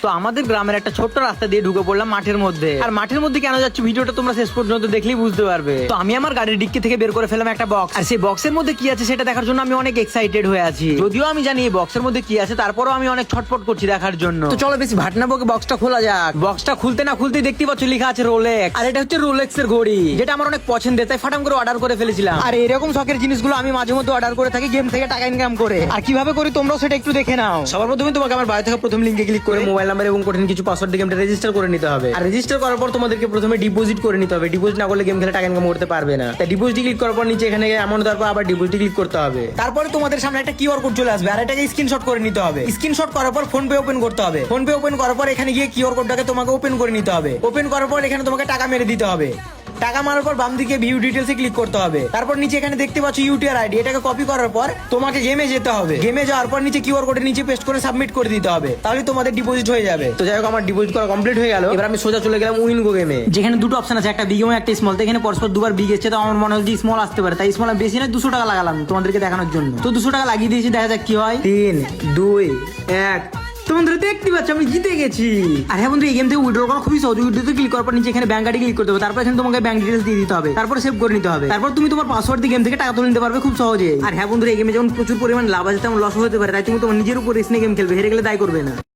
তো আমাদের গ্রামের একটা ছোট্ট রাস্তা দিয়ে ঢুকে পড়লাম মাঠের মধ্যে। আর মাঠের মধ্যে কেন যাচ্ছি ভিডিওটা তোমরা শেষ পর্যন্ত দেখলেই বুঝতে পারবে। তো আমি আমার গাড়ির ডিক্কি থেকে বের করে ফেলাম একটা বক্স, আর সেই বক্সের মধ্যে কি আছে সেটা দেখার জন্য আমি অনেক এক্সাইটেড হয়ে আছি। যদিও আমি জানি এই বক্সের মধ্যে কি আছে, তারপরও আমি অনেক ছটফট করছি দেখার জন্য। তো চলো বেশি ভাটনা বকে বক্সটা খোলা যাক। বক্সটা খুলতে না খুলতে দেখতে পাচ্ছ লেখা আছে রোলেক্স, আর এটা হচ্ছে রোলেক্স এর ঘড়ি, যেটা আমার অনেক পছন্দের, তাই ফাটাম করে অর্ডার করে ফেলেছিলাম। আর এরকম শখের জিনিসগুলো আমি মাঝে মধ্যে অর্ডার করে থাকি গেম থেকে টাকা ইনকাম করে। আর কিভাবে করি তোমরাও সেটা একটু দেখে নাও। সবার প্রথমে তোমাকে আমার বাড়ি থেকে প্রথম লিঙ্কে ক্লিক করে মোবাইল নাম্বার এবং কঠিন কিছু পাসওয়ার্ড দিয়ে গেমটা রেজিস্টার করে নিতে হবে। আর রেজিস্টার করার পর তোমাদেরকে প্রথমে ডিপোজিট করে নিতে হবে। ডিপোজিট না করলে গেম খেলে টাকা ইনকাম করতে পারবে না। তাই ডিপোজিট ক্লিক করার পর নিচে এখানে অ্যামাউন্ট দেওয়ার পর আবার ডিপোজিট ক্লিক করতে হবে। তারপরে তোমাদের সামনে একটা কিউআর কোড চলে আসবে, আর এটাকে স্ক্রিনশট করে নিতে হবে। স্ক্রিনশট করার পর ফোন পে ওপেন করতে হবে। ফোন পে ওপেন করার পর এখানে গিয়ে কিউআর কোডটাকে তোমাকে ওপেন করে নিতে হবে। ওপেন করার পর এখানে তোমাকে টাকা মেরে দিতে হবে। টাকা মারার পর বাম দিকে ভিউ ডিটেলসে ক্লিক করতে হবে। তারপর নিচে এখানে দেখতে পাচ্ছ ইউটিআর আইডি, এটাকে কপি করার পর তোমাকে গেমে যেতে হবে। গেমে যাওয়ার পর নিচে কিউআর কোডের নিচে পেস্ট করে সাবমিট করে দিতে হবে, তাহলে তোমাদের ডিপোজিট হয়ে যাবে। তো যাই হোক, আমার ডিপোজিট করা কমপ্লিট হয়ে গেল। এবার আমি সোজা চলে গেলাম উইনগো গেমে, যেখানে দুটো অপশন আছে, একটা বিগ এবং একটা স্মল। এখানে পরস্পর দুবার বিগ এসেছে, তো আমার মনে হচ্ছে স্মল আসতে পারে, তাই স্মল বেশি না 200 টাকা লাগালাম তোমাদেরকে দেখানোর জন্য। তো 200 টাকা লাগিয়ে দিয়েছি, দেখা যাক কি হয়। 3 2 1। তোমাদের দেখতে পাচ্ছ আমি জিতে গেছি। আর হ্যাঁ বন্ধু, এই গেম থেকে উইথড্র করা খুবই সহজ। উইথড্রতে ক্লিক করার পর নিচে এখানে ব্যাংক আইডি ক্লিক করতে হবে। তারপর এখানে তোমাকে ব্যাংক ডিটেলস দিয়ে দিতে হবে, তারপর সেভ করে নিতে হবে। তারপর তুমি তোমার পাসওয়ার্ড দিয়ে গেম থেকে টাকা তুলে নিতে পারবে খুব সহজে। আর হ্যাঁ বন্ধু, এই গেমে যেমন প্রচুর পরিমাণ লাভ আছে তেমন লস হতে পারে, তাই তুমি তোমার নিজের উপর রিস্ক নিয়ে গেম খেলবে, হেরে গেলে দায় করবে না।